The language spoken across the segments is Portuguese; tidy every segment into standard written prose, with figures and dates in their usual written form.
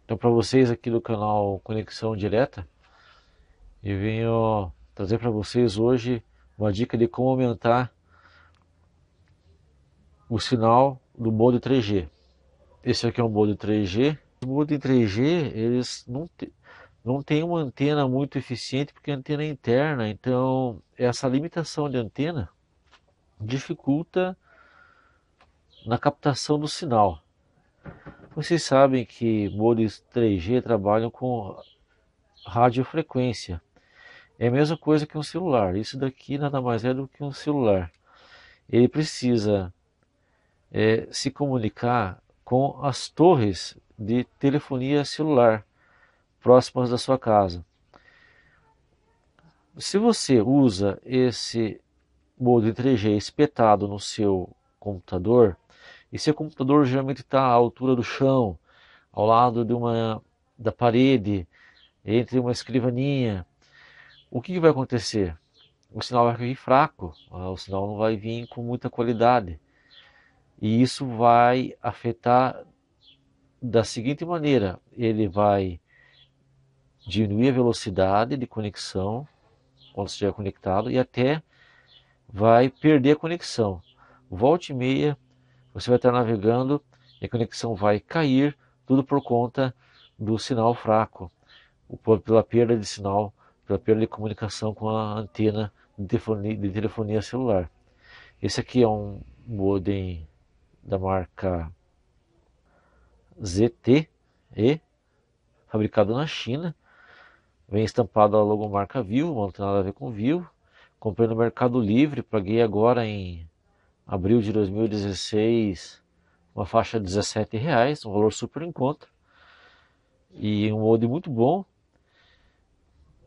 Então, para vocês aqui do canal Conexão Direta, eu venho trazer para vocês hoje uma dica de como aumentar o sinal do modo 3G. Esse aqui é um modo 3G. O modo em 3G, eles não tem uma antena muito eficiente porque a antena é interna, então essa limitação de antena dificulta na captação do sinal. Vocês sabem que modos 3G trabalham com radiofrequência. É a mesma coisa que um celular. Isso daqui nada mais é do que um celular. Ele precisa se comunicar com as torres de telefonia celular próximas da sua casa. Se você usa esse modo em 3G espetado no seu computador, e seu computador geralmente está à altura do chão, ao lado da parede, entre uma escrivaninha, o que vai acontecer? O sinal vai vir fraco, o sinal não vai vir com muita qualidade. E isso vai afetar da seguinte maneira: ele vai diminuir a velocidade de conexão quando estiver conectado e até vai perder a conexão. Volta e meia você vai estar navegando e a conexão vai cair, tudo por conta do sinal fraco, pela perda de sinal, pela perda de comunicação com a antena de telefonia celular. Esse aqui é um modem da marca ZTE, fabricado na China. Vem estampado a logomarca Vivo, não tem nada a ver com Vivo. Comprei no Mercado Livre, paguei agora em abril de 2016 uma faixa de R$ 17, um valor super em conta. E um modem muito bom.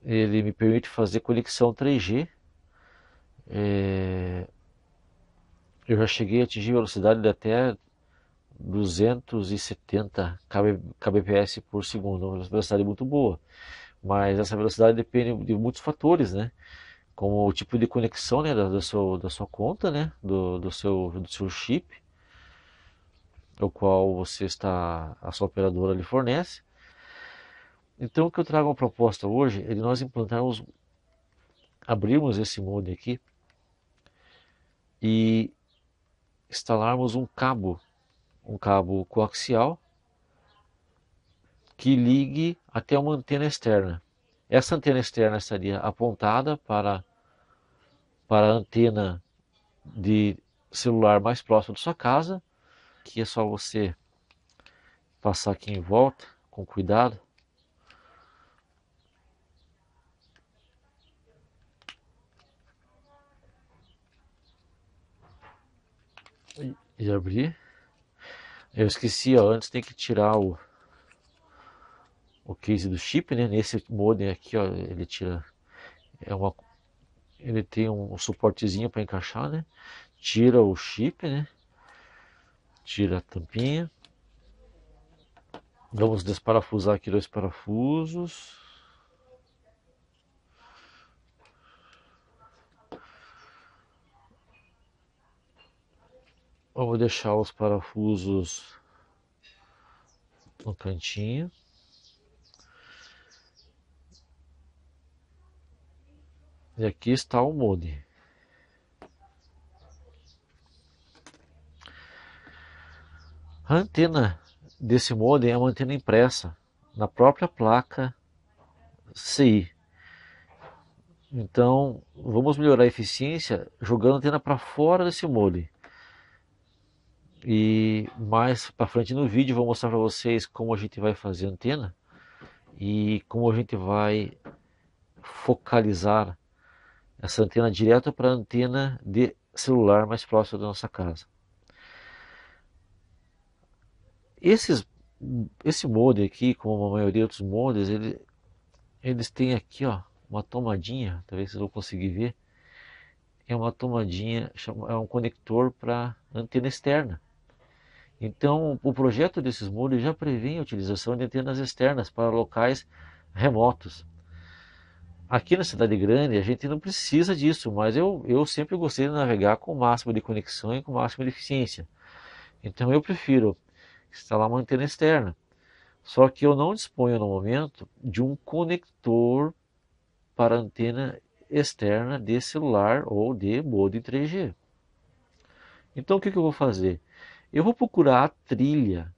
Ele me permite fazer conexão 3G. Eu já cheguei a atingir velocidade de até 270 kbps por segundo, uma velocidade muito boa. Mas essa velocidade depende de muitos fatores, né? Como o tipo de conexão, né, da sua conta, né, do seu chip, o qual a sua operadora lhe fornece. Então, o que eu trago uma proposta hoje é de nós abrirmos esse modem aqui e instalarmos um cabo coaxial que ligue até uma antena externa. Essa antena externa estaria apontada para a antena de celular mais próximo da sua casa. Aqui é só você passar aqui em volta com cuidado. E abrir. Eu esqueci, ó, antes tem que tirar o case do chip, né? Nesse modem aqui, ó, ele tira, é uma, ele tem um suportezinho para encaixar, né? Tira o chip, né? Tira a tampinha. Vamos desparafusar aqui dois parafusos. Vamos deixar os parafusos no cantinho. E aqui está o modem. A antena desse modem é uma antena impressa na própria placa CI. Então, vamos melhorar a eficiência jogando a antena para fora desse modem. E mais para frente no vídeo vou mostrar para vocês como a gente vai fazer a antena e como a gente vai focalizar essa antena direto para a antena de celular mais próxima da nossa casa. Esses, esse modem aqui, como a maioria dos modems, eles têm aqui, ó, uma tomadinha, talvez vocês vão conseguir ver. É uma tomadinha, é um conector para antena externa. Então, o projeto desses modems já prevê a utilização de antenas externas para locais remotos. Aqui na cidade grande a gente não precisa disso, mas eu sempre gostei de navegar com o máximo de conexão e com o máximo de eficiência. Então eu prefiro instalar uma antena externa. Só que eu não disponho no momento de um conector para antena externa de celular ou de modem 3G. Então o que eu vou fazer? Eu vou procurar a trilha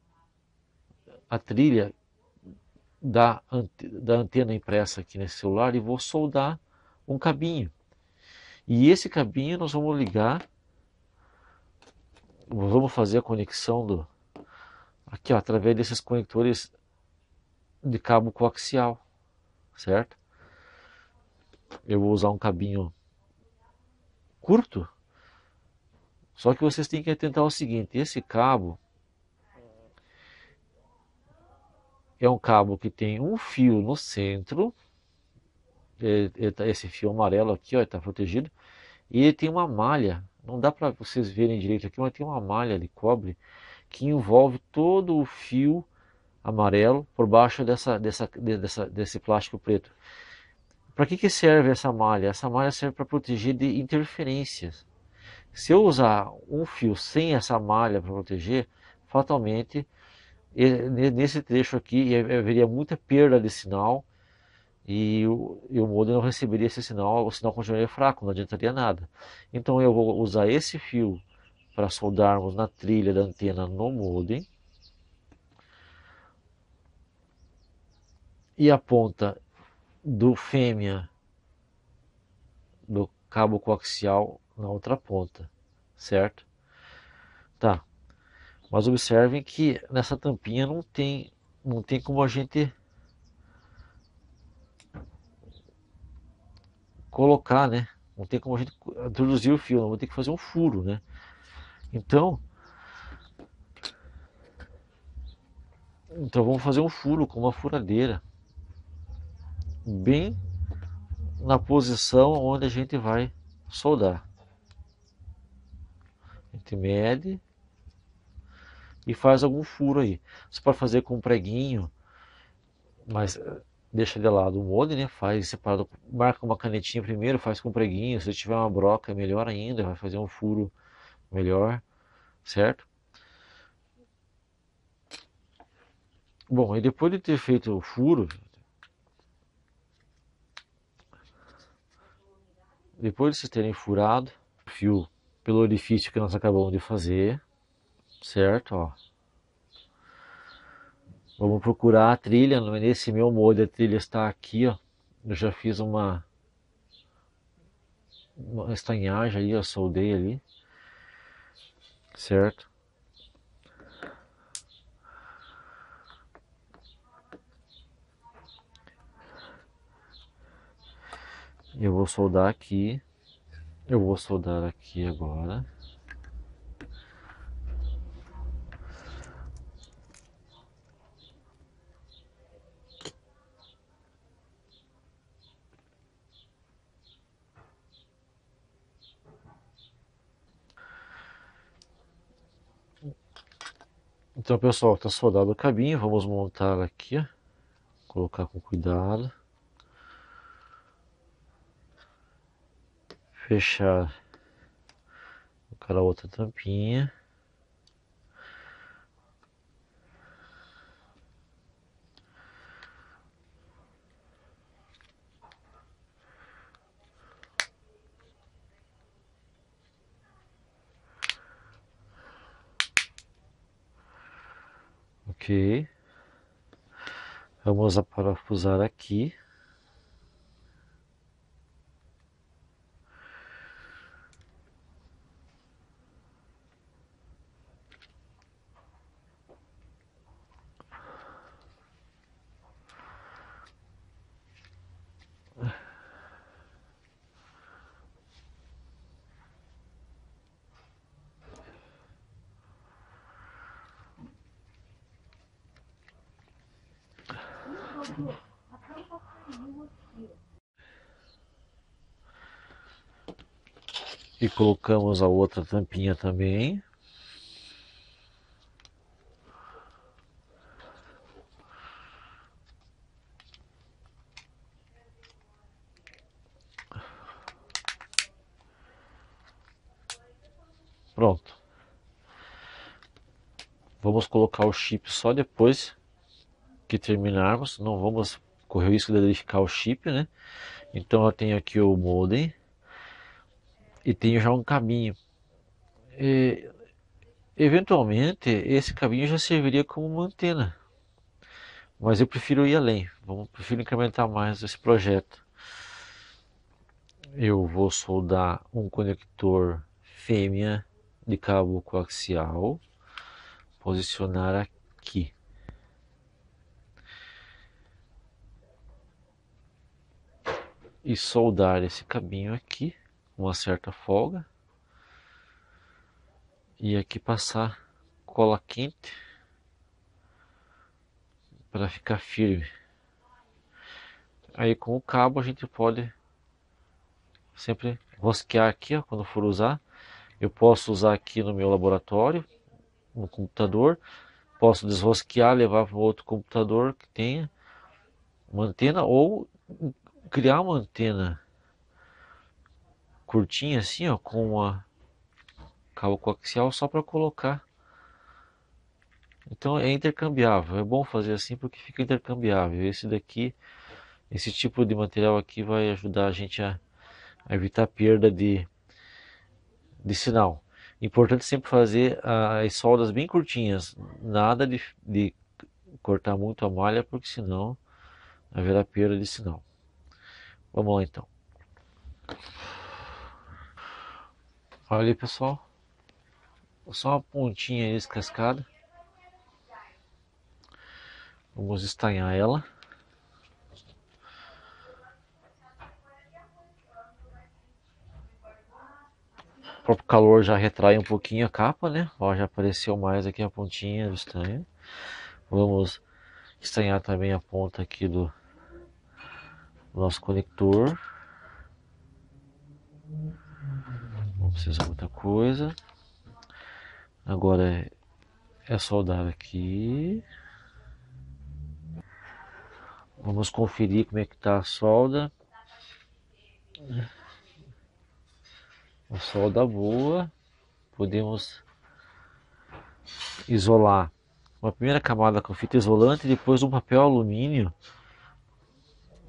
da antena impressa aqui nesse celular e vou soldar um cabinho. E esse cabinho nós vamos ligar, vamos fazer a conexão aqui ó, através desses conectores de cabo coaxial, certo? Eu vou usar um cabinho curto, só que vocês têm que atentar ao seguinte: esse cabo é um cabo que tem um fio no centro, esse fio amarelo aqui está protegido, e ele tem uma malha, não dá para vocês verem direito aqui, mas tem uma malha de cobre que envolve todo o fio amarelo por baixo desse plástico preto. Para que serve essa malha? Essa malha serve para proteger de interferências. Se eu usar um fio sem essa malha para proteger, fatalmente nesse trecho aqui haveria muita perda de sinal e o modem não receberia esse sinal, o sinal continuaria fraco, não adiantaria nada. Então eu vou usar esse fio para soldarmos na trilha da antena no modem e a ponta do fêmea do cabo coaxial na outra ponta, certo? Tá, mas observem que nessa tampinha não tem como a gente colocar, né? Não tem como a gente introduzir o fio, não vou ter que fazer um furo, né? Então vamos fazer um furo com uma furadeira, bem na posição onde a gente vai soldar. A gente mede e faz algum furo aí. Você pode fazer com um preguinho, mas deixa de lado o molde, né? Faz separado, marca uma canetinha primeiro, faz com um preguinho. Se tiver uma broca, melhor ainda, vai fazer um furo melhor, certo? Bom, e depois de ter feito o furo, depois de vocês terem furado o fio pelo orifício que nós acabamos de fazer, certo? Ó, vamos procurar a trilha. Nesse meu molde a trilha está aqui, ó. Eu já fiz uma estanhagem ali, eu soldei ali, certo? Eu vou soldar aqui, eu vou soldar aqui agora. Então, pessoal, está soldado o cabinho, vamos montar aqui, ó. Colocar com cuidado, fechar aquela outra tampinha. Ok, vamos parafusar aqui. E colocamos a outra tampinha também. Pronto. Vamos colocar o chip só depois que terminarmos, não vamos correr o risco de danificar o chip, né? Então eu tenho aqui o modem e tenho já um cabinho. E, eventualmente esse cabinho já serviria como uma antena, mas eu prefiro ir além, prefiro incrementar mais esse projeto. Eu vou soldar um conector fêmea de cabo coaxial, posicionar aqui. E soldar esse cabinho aqui com uma certa folga. E aqui passar cola quente para ficar firme. Aí com o cabo a gente pode sempre rosquear aqui, ó, quando for usar. Eu posso usar aqui no meu laboratório, no computador. Posso desrosquear, levar para outro computador que tenha uma antena, ou criar uma antena curtinha assim, ó, com uma cabo coaxial só para colocar. Então é intercambiável, é bom fazer assim porque fica intercambiável. Esse daqui, esse tipo de material aqui vai ajudar a gente a evitar perda de sinal. Importante sempre fazer as soldas bem curtinhas, nada de cortar muito a malha porque senão haverá perda de sinal. Vamos lá então. Olha aí pessoal, só uma pontinha descascada. Vamos estanhar ela. O próprio calor já retrai um pouquinho a capa, né? Ó, já apareceu mais aqui a pontinha do estanho. Vamos estanhar também a ponta aqui do nosso conector. Não precisa muita coisa. Agora é soldar aqui. Vamos conferir como é que está a solda. A solda boa. Podemos isolar uma primeira camada com fita isolante e depois um papel alumínio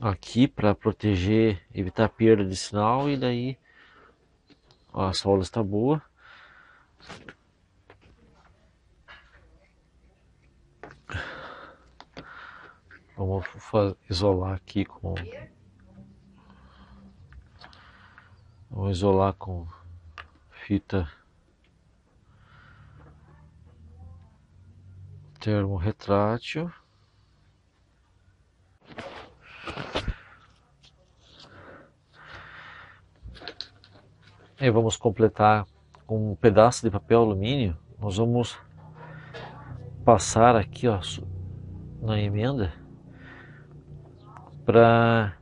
aqui para proteger, evitar perda de sinal. E daí ó, a solda está boa. Vamos isolar aqui com... Vamos isolar com fita termorretrátil. E vamos completar com um pedaço de papel alumínio. Nós vamos passar aqui, ó, na emenda para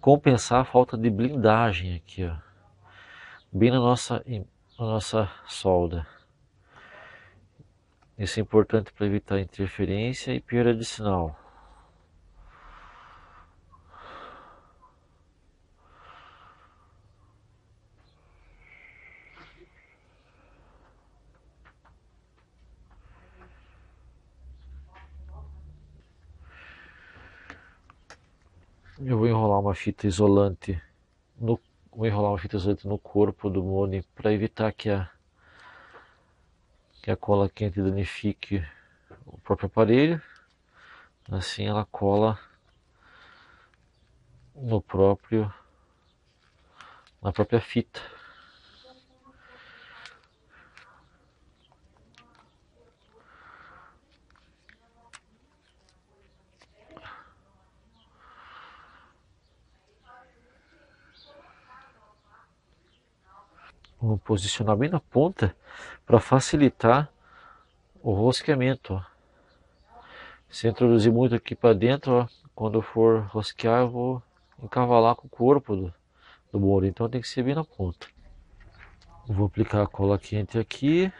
compensar a falta de blindagem aqui, ó, bem na nossa solda. Isso é importante para evitar interferência e perda de sinal. Eu vou enrolar uma fita isolante no corpo do modem para evitar que a cola quente danifique o próprio aparelho. Assim ela cola na própria fita. Vamos posicionar bem na ponta para facilitar o rosqueamento. Ó. Se introduzir muito aqui para dentro, ó, quando eu for rosquear eu vou encavalar com o corpo do bolo, então tem que ser bem na ponta. Vou aplicar a cola quente aqui.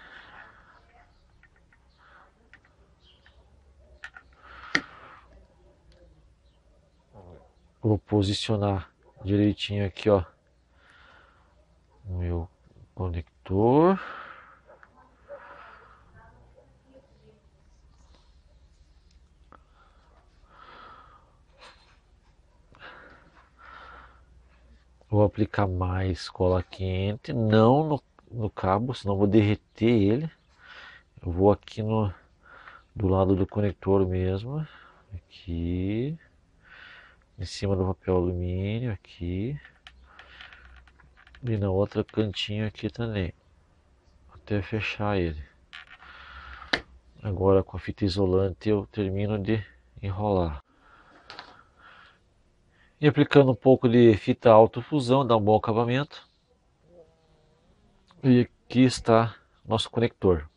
Vou posicionar direitinho aqui, ó, o meu conector. Vou aplicar mais cola quente, não no cabo, senão vou derreter ele. Eu vou aqui do lado do conector mesmo, aqui, em cima do papel alumínio, aqui, e na outra cantinho aqui também, até fechar ele. Agora com a fita isolante eu termino de enrolar. E aplicando um pouco de fita autofusão, dá um bom acabamento. E aqui está nosso conector,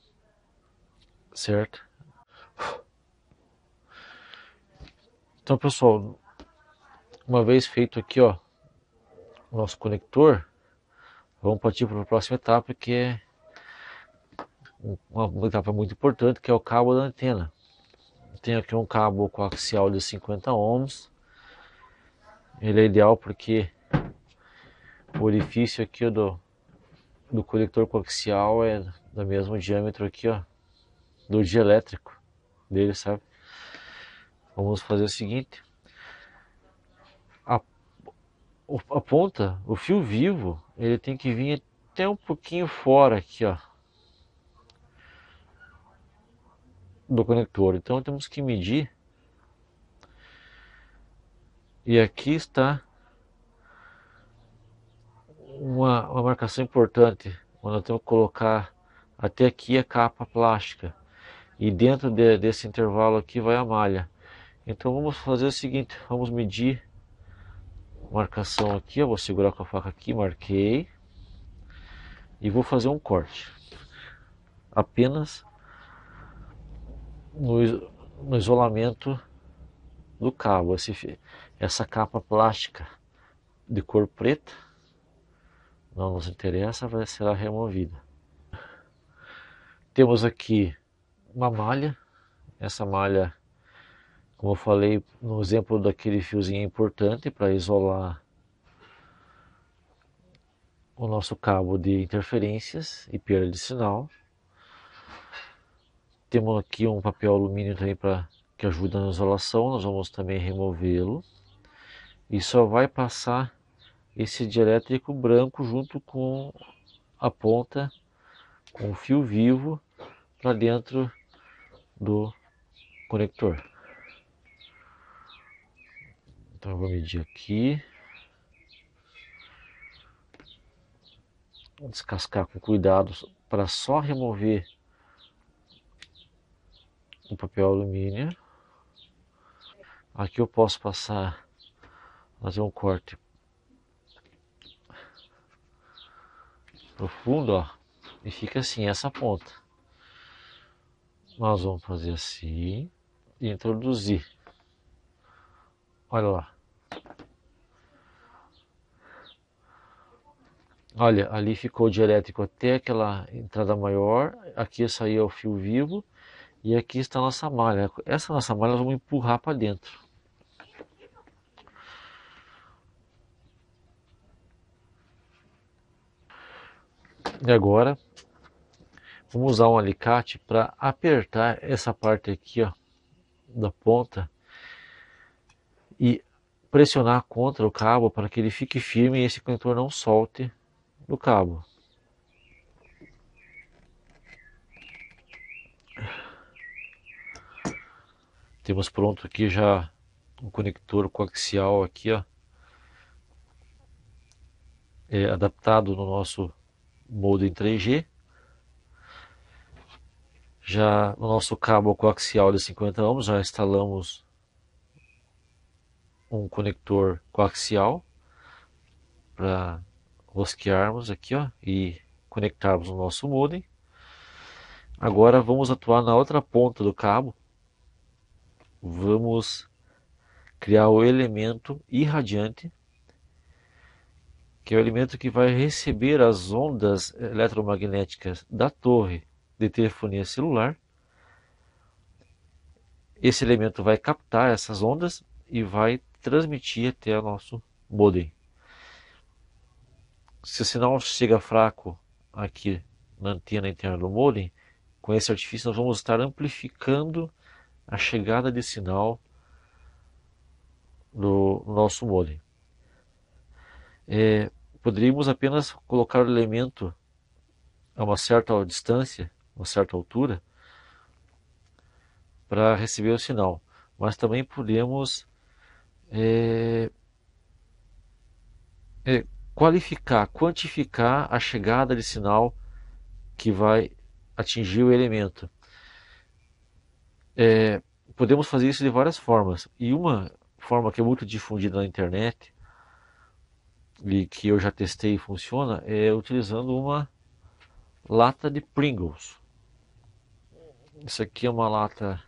certo? Então, pessoal, uma vez feito aqui, ó, o nosso conector, vamos partir para a próxima etapa, que é uma etapa muito importante, que é o cabo da antena. Tenho aqui um cabo coaxial de 50 ohms. Ele é ideal porque o orifício aqui do conector coaxial é do mesmo diâmetro aqui, ó, do dielétrico dele, sabe? Vamos fazer o seguinte: a ponta, o fio vivo, ele tem que vir até um pouquinho fora aqui, ó, do conector. Então temos que medir. E aqui está uma marcação importante, quando eu tenho que colocar até aqui a capa plástica. E dentro desse intervalo aqui vai a malha. Então vamos fazer o seguinte, vamos medir a marcação aqui, eu vou segurar com a faca aqui, marquei. E vou fazer um corte. Apenas no isolamento do cabo. Essa capa plástica de cor preta não nos interessa, será removida. Temos aqui uma malha. Essa malha, como eu falei no exemplo daquele fiozinho, é importante para isolar o nosso cabo de interferências e perda de sinal. Temos aqui um papel alumínio também que ajuda na isolação. Nós vamos também removê-lo. E só vai passar esse dielétrico branco junto com a ponta, com o fio vivo, para dentro do conector. Então eu vou medir aqui, vou descascar com cuidado para só remover o papel alumínio. Aqui eu posso fazer um corte profundo, ó, e fica assim essa ponta. Nós vamos fazer assim e introduzir. Olha lá. Olha, ali ficou o dielétrico até aquela entrada maior. Aqui saiu o fio vivo. E aqui está a nossa malha. Essa nossa malha nós vamos empurrar para dentro. E agora vamos usar um alicate para apertar essa parte aqui, ó, da ponta e pressionar contra o cabo para que ele fique firme e esse conector não solte do cabo. Temos pronto aqui já um conector coaxial aqui, ó, adaptado no nosso molde em 3G. Já no nosso cabo coaxial de 50 ohms já instalamos um conector coaxial para rosquearmos aqui, ó, e conectarmos o nosso modem. Agora vamos atuar na outra ponta do cabo. Vamos criar o elemento irradiante, que é o elemento que vai receber as ondas eletromagnéticas da torre de telefonia celular. Esse elemento vai captar essas ondas e vai transmitir até o nosso modem. Se o sinal chega fraco aqui na antena interna do modem, com esse artifício nós vamos estar amplificando a chegada de sinal do nosso modem. poderíamos apenas colocar o elemento a uma certa distância, uma certa altura, para receber o sinal. Mas também podemos qualificar, quantificar a chegada de sinal que vai atingir o elemento. Podemos fazer isso de várias formas. E uma forma que é muito difundida na internet, e que eu já testei e funciona, é utilizando uma lata de Pringles. Isso aqui é uma lata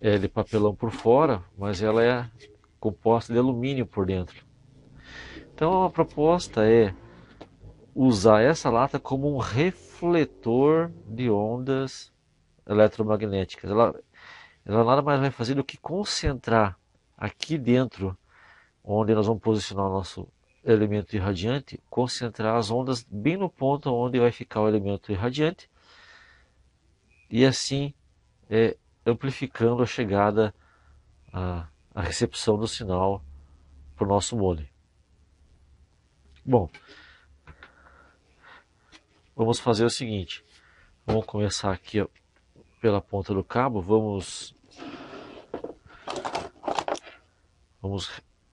de papelão por fora, mas ela é composta de alumínio por dentro. Então a proposta é usar essa lata como um refletor de ondas eletromagnéticas. Ela nada mais vai fazer do que concentrar aqui dentro, onde nós vamos posicionar o nosso elemento irradiante, concentrar as ondas bem no ponto onde vai ficar o elemento irradiante, e assim amplificando a chegada, a recepção do sinal para o nosso modem. Bom, vamos fazer o seguinte, vamos começar aqui pela ponta do cabo, vamos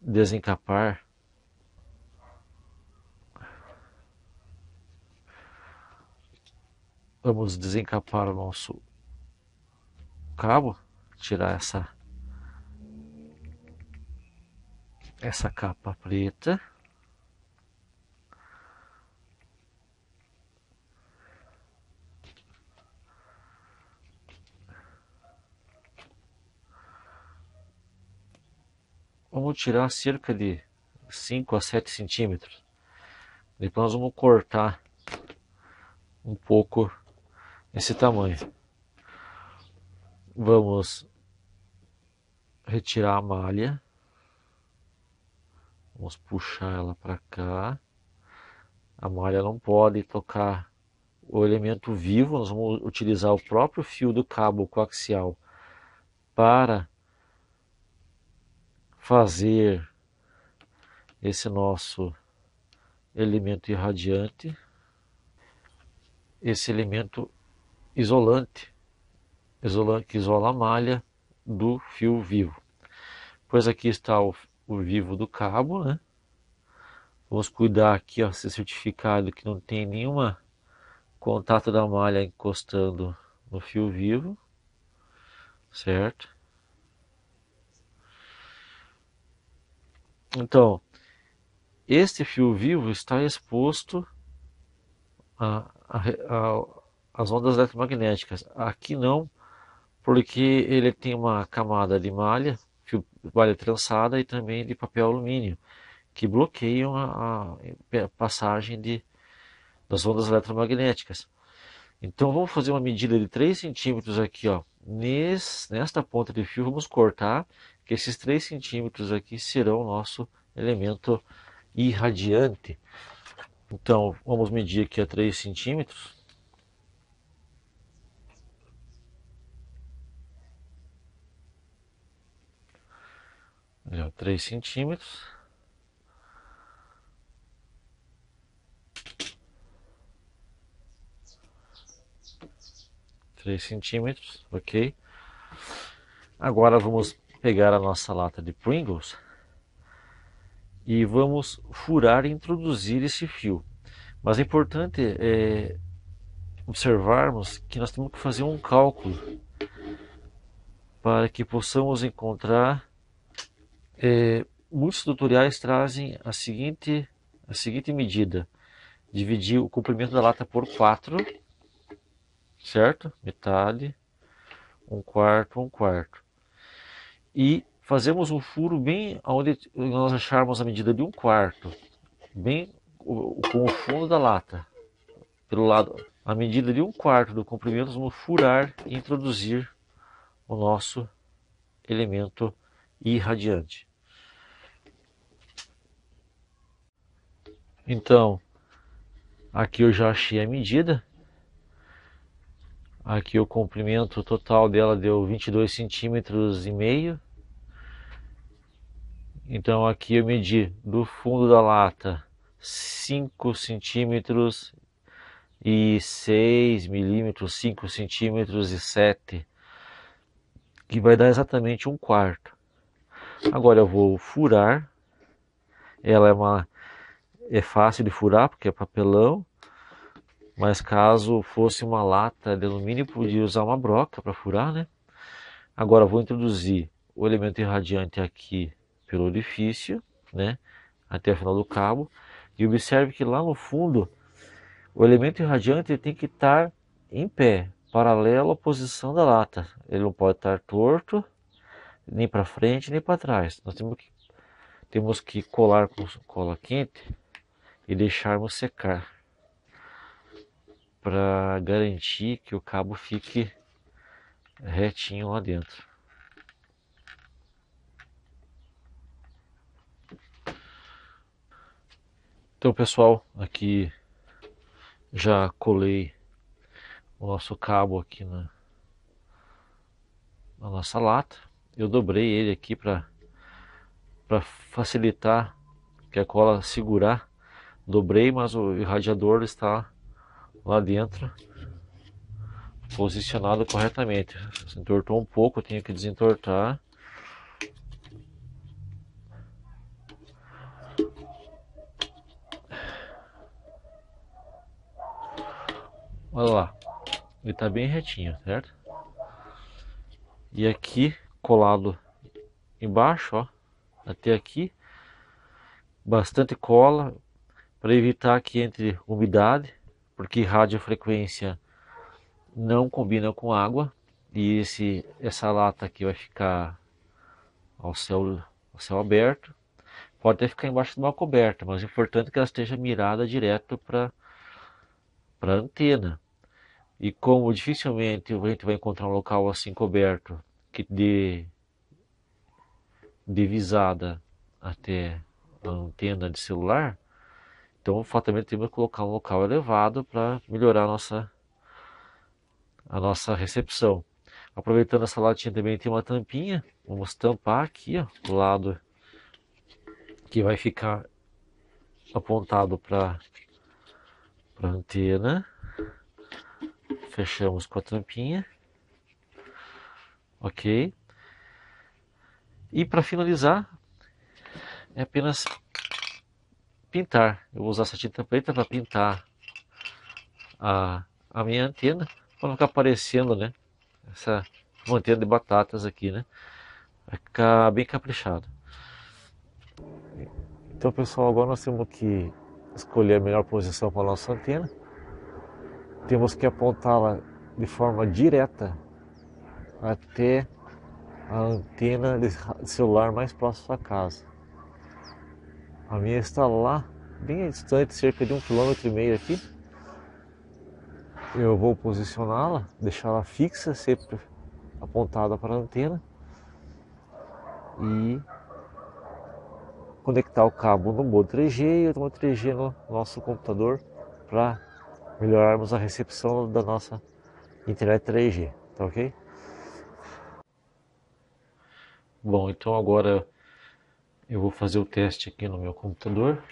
desencapar o nosso cabo, tirar essa capa preta. Vamos tirar cerca de 5 a 7 centímetros. Depois nós vamos cortar um pouco esse tamanho. Vamos retirar a malha. Vamos puxar ela para cá. A malha não pode tocar o elemento vivo. Nós vamos utilizar o próprio fio do cabo coaxial para fazer esse nosso elemento irradiante, esse elemento isolante que isola a malha do fio vivo. Pois aqui está o vivo do cabo, né? Vamos cuidar aqui, ó, ser certificado que não tem nenhuma contato da malha encostando no fio vivo, certo? Então, este fio vivo está exposto às ondas eletromagnéticas. Aqui não, porque ele tem uma camada de malha trançada e também de papel alumínio, que bloqueiam a passagem das ondas eletromagnéticas. Então vamos fazer uma medida de 3 centímetros aqui, ó. Nesta ponta de fio vamos cortar, que esses 3 centímetros aqui serão o nosso elemento irradiante. Então vamos medir aqui a 3 centímetros. Olha, 3 centímetros. Ok. Agora vamos pegar a nossa lata de Pringles e vamos furar e introduzir esse fio. Mas é importante observarmos que nós temos que fazer um cálculo para que possamos encontrar. Muitos tutoriais trazem a seguinte medida: dividir o comprimento da lata por 4, certo? Metade, 1/4, 1/4. E fazemos um furo bem onde nós acharmos a medida de 1/4, bem com o fundo da lata, pelo lado, a medida de 1/4 do comprimento, nós vamos furar e introduzir o nosso elemento irradiante. Então, aqui eu já achei a medida. Aqui o comprimento total dela deu 22 centímetros e meio. Então aqui eu medi do fundo da lata 5 centímetros e 6 milímetros, 5 centímetros e 7, que vai dar exatamente 1/4. Agora eu vou furar, ela é fácil de furar porque é papelão, mas caso fosse uma lata de alumínio, podia usar uma broca para furar, né? Agora eu vou introduzir o elemento irradiante aqui pelo orifício, né? Até o final do cabo. E observe que lá no fundo, o elemento irradiante tem que estar em pé, paralelo à posição da lata. Ele não pode estar torto, nem para frente, nem para trás. Nós temos que colar com cola quente e deixarmos secar, para garantir que o cabo fique retinho lá dentro. Então, pessoal, aqui já colei o nosso cabo aqui na nossa lata. Eu dobrei ele aqui para facilitar que a cola segurar. Dobrei, mas o irradiador está lá dentro, posicionado corretamente. Se entortou um pouco, eu tenho que desentortar. Olha lá, ele está bem retinho, certo? E aqui, colado embaixo, ó, até aqui, bastante cola, para evitar que entre umidade, porque radiofrequência não combina com água, e essa lata aqui vai ficar ao céu aberto. Pode até ficar embaixo de uma coberta, mas o importante é que ela esteja mirada direto para a antena. E como dificilmente a gente vai encontrar um local assim coberto que dê visada até a antena de celular, então fatalmente temos que colocar um local elevado para melhorar a nossa recepção. Aproveitando essa latinha também tem uma tampinha, vamos tampar aqui, ó, do lado que vai ficar apontado para a antena. Fechamos com a tampinha, ok. E para finalizar é apenas pintar. Eu vou usar essa tinta preta para pintar a minha antena, para não ficar aparecendo, né, essa antena de batatas aqui, né? Vai ficar bem caprichado. Então, pessoal, agora nós temos que escolher a melhor posição para a nossa antena. Temos que apontá-la de forma direta até a antena de celular mais próxima da casa. A minha está lá, bem distante, cerca de 1,5 km aqui. Eu vou posicioná-la, deixá-la fixa, sempre apontada para a antena, e conectar o cabo no modo 3G e o modo 3G no nosso computador para melhorarmos a recepção da nossa internet 3G, tá ok? Bom, então agora eu vou fazer o teste aqui no meu computador.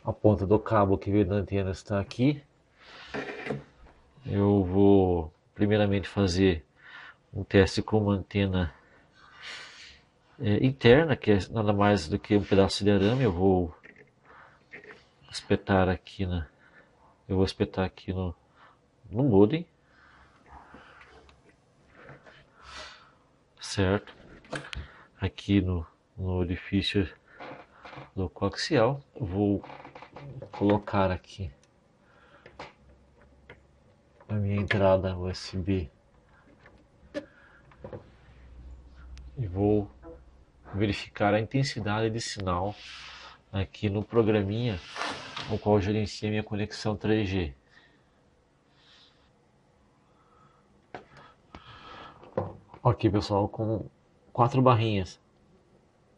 A ponta do cabo que veio da antena está aqui. Eu vou primeiramente fazer um teste com uma antena interna, que é nada mais do que um pedaço de arame. Eu vou espetar aqui no modem, certo? Aqui no orifício do coaxial, vou colocar aqui a minha entrada USB e vou verificar a intensidade de sinal aqui no programinha o qual gerencia minha conexão 3G. Ok, pessoal, com 4 barrinhas,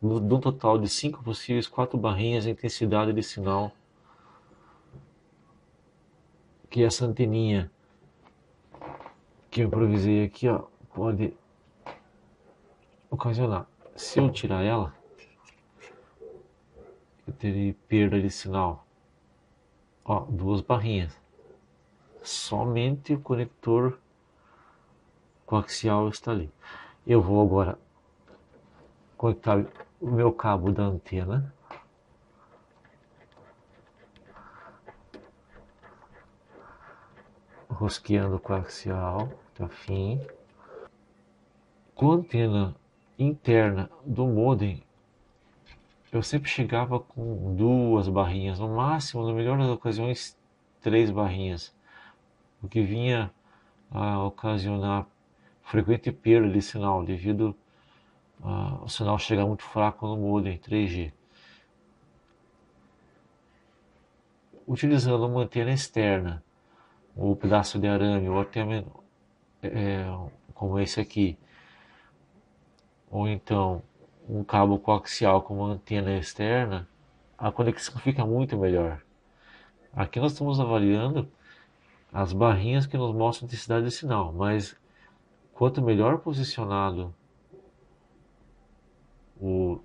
de um total de 5 possíveis, 4 barrinhas, a intensidade de sinal que essa anteninha que eu improvisei aqui, ó, pode ocasionar. Se eu tirar ela, eu terei perda de sinal. Ó, duas barrinhas. Somente o conector coaxial está ali. Eu vou agora conectar o meu cabo da antena. Rosqueando o coaxial até o fim. Com a antena interna do modem, eu sempre chegava com duas barrinhas, no máximo, na melhor das ocasiões, três barrinhas, o que vinha a ocasionar frequente perda de sinal devido ao sinal chegar muito fraco no modem 3G. Utilizando uma antena externa, ou pedaço de arame, ou até como esse aqui, ou então um cabo coaxial com uma antena externa, a conexão fica muito melhor. Aqui nós estamos avaliando as barrinhas que nos mostram a intensidade de sinal, mas quanto melhor posicionado o,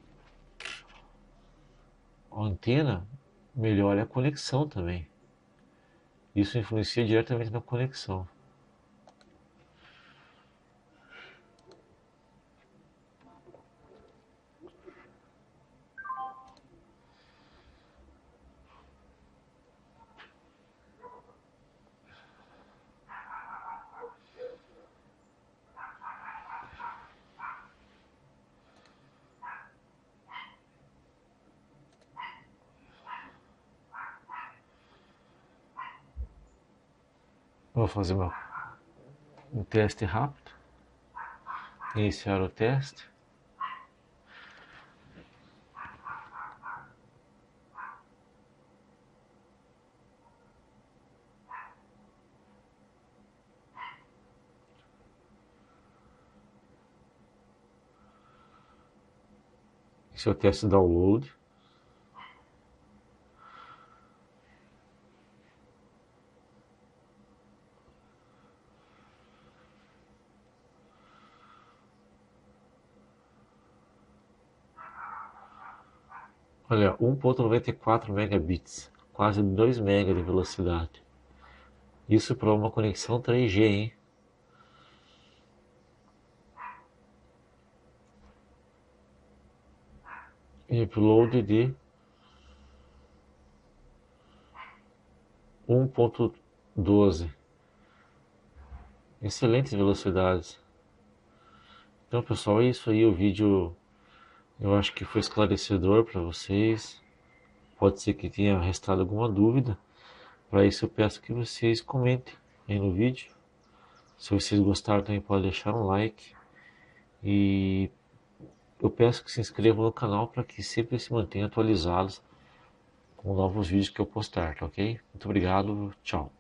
a antena, melhor é a conexão também. Isso influencia diretamente na conexão. Vou fazer um teste rápido. Iniciar o teste. Esse é o teste download. Olha, 1.94 megabits, quase 2 MB de velocidade. Isso para uma conexão 3G, hein? E upload de 1.12. Excelentes velocidades. Então, pessoal, é isso aí. O vídeo eu acho que foi esclarecedor para vocês. Pode ser que tenha restado alguma dúvida. Para isso, eu peço que vocês comentem aí no vídeo. Se vocês gostaram, também pode deixar um like. E eu peço que se inscrevam no canal para que sempre se mantenham atualizados com novos vídeos que eu postar, tá ok? Muito obrigado, tchau.